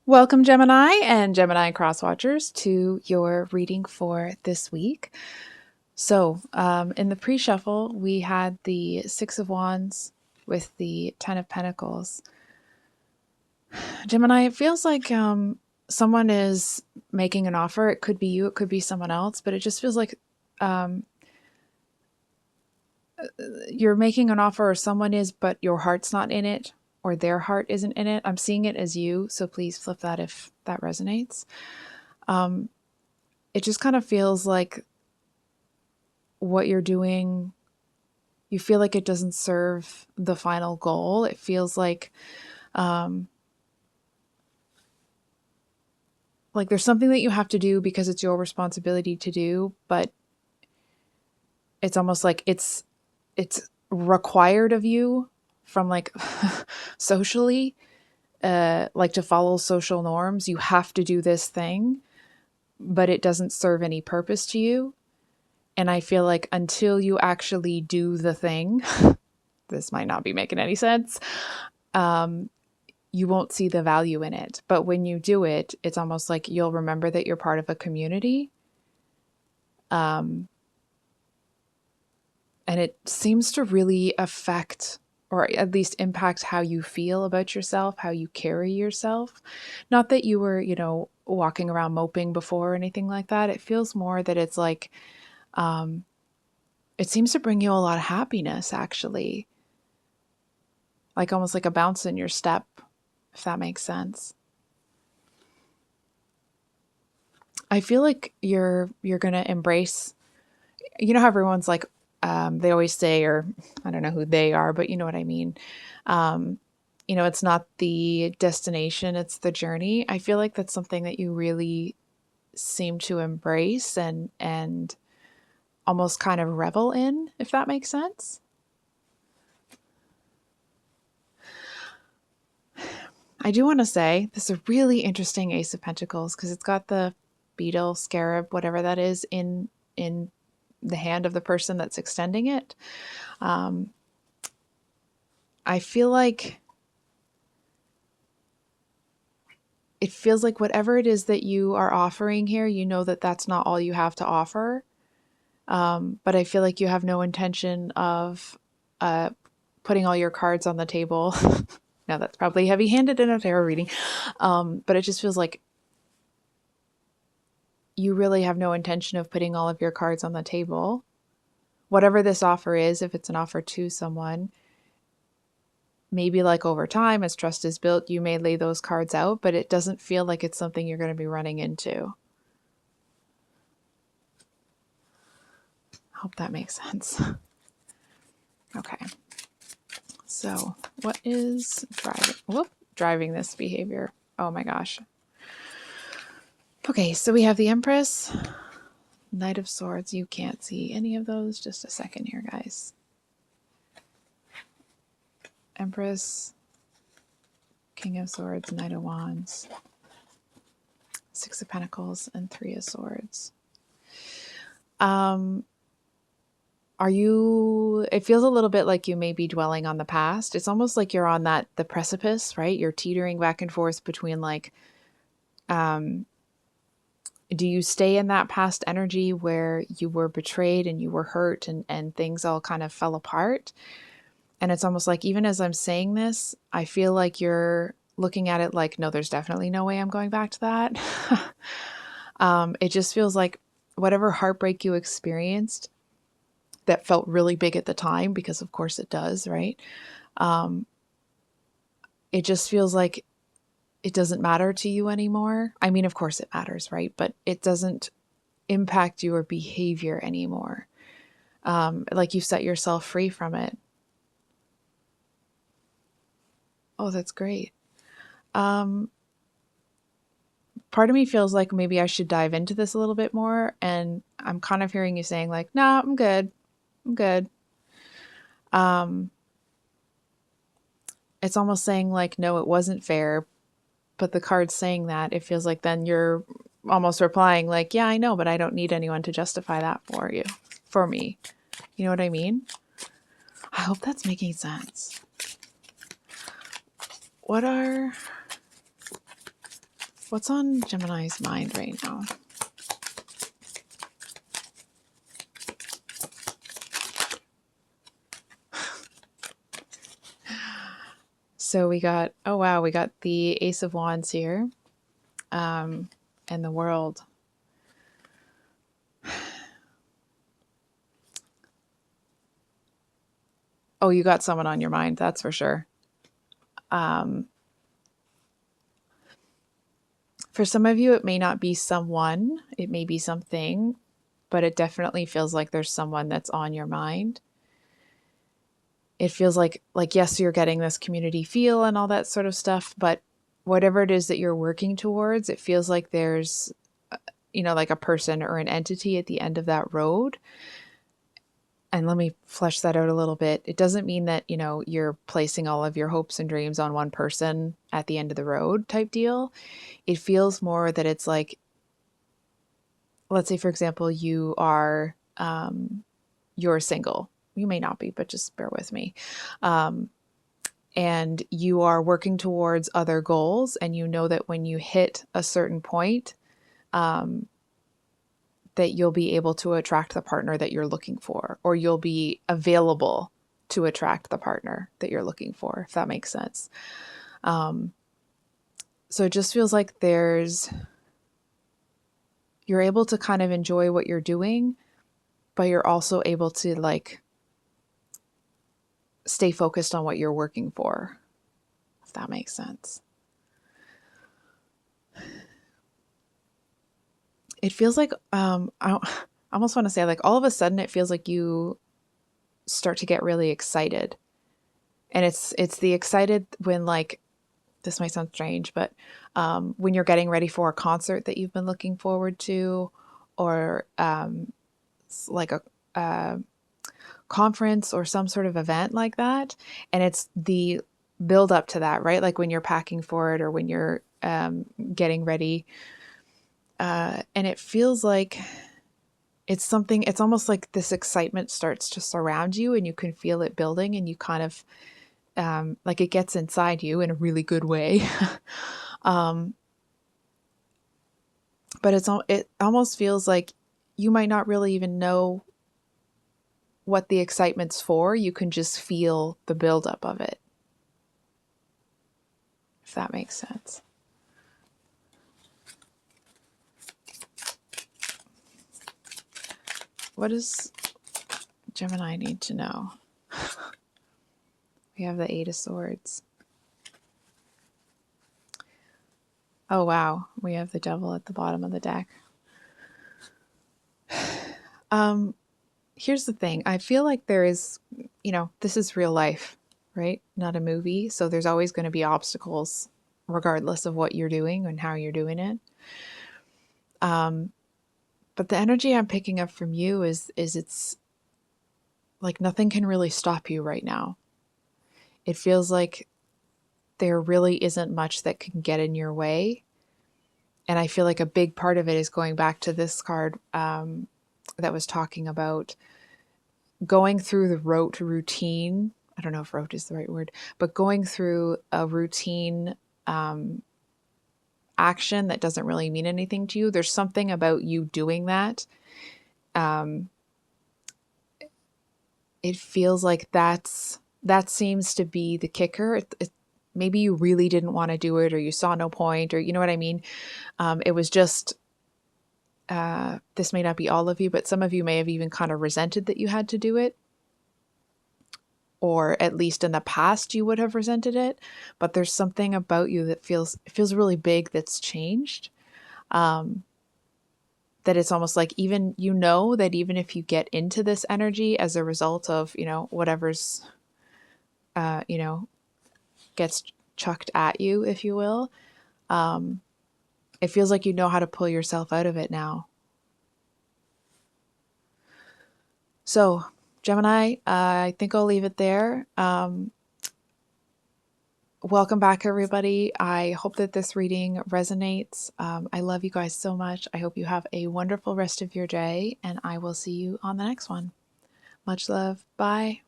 Welcome, Gemini and Gemini cross watchers, to your reading for this week. So, in the pre-shuffle, we had the Six of Wands with the Ten of Pentacles. Gemini, it feels like someone is making an offer. It could be you, it could be someone else, but it just feels like um, you're making an offer, or someone is, but your heart's not in it, or their heart isn't in it. I'm seeing it as you, so please flip that if that resonates. It just kind of feels like what you're doing, you feel like it doesn't serve the final goal. It feels like there's something that you have to do because it's your responsibility to do, but it's almost like it's required of you from like socially, like to follow social norms. You have to do this thing, but it doesn't serve any purpose to you. And I feel like until you actually do the thing, this might not be making any sense, you won't see the value in it. But when you do it, it's almost like you'll remember that you're part of a community. And it seems to really affect, or at least impact, how you feel about yourself, how you carry yourself. Not that you were, walking around moping before or anything like that. It feels more that it's like, it seems to bring you a lot of happiness, actually. Like almost like a bounce in your step, if that makes sense. I feel like you're going to embrace, how everyone's like, they always say, or I don't know who they are, but you know what I mean. It's not the destination, it's the journey. I feel like that's something that you really seem to embrace and almost kind of revel in, if that makes sense. I do want to say this is a really interesting Ace of Pentacles because it's got the beetle, scarab, whatever that is, in the hand of the person that's extending it. I feel like it feels like whatever it is that you are offering here, you know that that's not all you have to offer. But I feel like you have no intention of putting all your cards on the table. Now that's probably heavy-handed in a tarot reading, but it just feels like you really have no intention of putting all of your cards on the table. Whatever this offer is, if it's an offer to someone, maybe like over time, as trust is built, you may lay those cards out, but it doesn't feel like it's something you're going to be running into. I hope that makes sense. Okay. So what is driving this behavior? Oh my gosh. Okay, so we have the Empress, Knight of Swords. You can't see any of those. Just a second here, guys. Empress, King of Swords, Knight of Wands, Six of Pentacles, and Three of Swords. It feels a little bit like you may be dwelling on the past. It's almost like you're on the precipice, right? You're teetering back and forth between like, do you stay in that past energy where you were betrayed and you were hurt and things all kind of fell apart? And it's almost like, even as I'm saying this, I feel like you're looking at it like, no, there's definitely no way I'm going back to that. It just feels like whatever heartbreak you experienced that felt really big at the time, because of course it does, right? It just feels like it doesn't matter to you anymore. I mean, of course it matters, right? But it doesn't impact your behavior anymore. Like you set yourself free from it. Oh, that's great. Part of me feels like maybe I should dive into this a little bit more. And I'm kind of hearing you saying like, no, I'm good. I'm good. It's almost saying like, no, it wasn't fair. But the card's saying that, it feels like then you're almost replying like, yeah, I know, but I don't need anyone to justify that for me. You know what I mean? I hope that's making sense. What are What's on Gemini's mind right now? So we got, oh wow, we got the Ace of Wands here, and the World. Oh, you got someone on your mind, that's for sure. For some of you, it may not be someone, it may be something, but it definitely feels like there's someone that's on your mind. It feels like yes, you're getting this community feel and all that sort of stuff, but whatever it is that you're working towards, it feels like there's, like a person or an entity at the end of that road. And let me flesh that out a little bit. It doesn't mean that, you're placing all of your hopes and dreams on one person at the end of the road type deal. It feels more that it's like, let's say, for example, you're single. You may not be, but just bear with me. And you are working towards other goals, and you know that when you hit a certain point, that you'll be able to attract the partner that you're looking for, or you'll be available to attract the partner that you're looking for, if that makes sense. So it just feels like you're able to kind of enjoy what you're doing, but you're also able to stay focused on what you're working for, if that makes sense. It feels like, I almost want to say, all of a sudden it feels like you start to get really excited. And it's the excited when, this might sound strange, but when you're getting ready for a concert that you've been looking forward to, or a conference or some sort of event like that. And it's the build up to that, right? Like when you're packing for it, or when you're getting ready. And it feels like it's almost like this excitement starts to surround you, and you can feel it building, and you kind of, it gets inside you in a really good way. But it almost feels like you might not really even know what the excitement's for. You can just feel the buildup of it, if that makes sense. What does Gemini need to know? We have the Eight of Swords. Oh, wow. We have the Devil at the bottom of the deck. Here's the thing. I feel like there is, this is real life, right? Not a movie. So there's always going to be obstacles regardless of what you're doing and how you're doing it. But the energy I'm picking up from you is it's like nothing can really stop you right now. It feels like there really isn't much that can get in your way. And I feel like a big part of it is going back to this card that was talking about going through the routine. I don't know if rote is the right word, but going through a routine action that doesn't really mean anything to you. There's something about you doing that. It feels like that seems to be the kicker. Maybe you really didn't want to do it, or you saw no point, or you know what I mean? It was just, this may not be all of you, but some of you may have even kind of resented that you had to do it. Or at least in the past you would have resented it. But there's something about you that feels really big that's changed. That it's almost like even if you get into this energy as a result of, whatever's, gets chucked at you, if you will, it feels like you know how to pull yourself out of it now. So, Gemini, I think I'll leave it there. Welcome back, everybody. I hope that this reading resonates. I love you guys so much. I hope you have a wonderful rest of your day, and I will see you on the next one. Much love. Bye.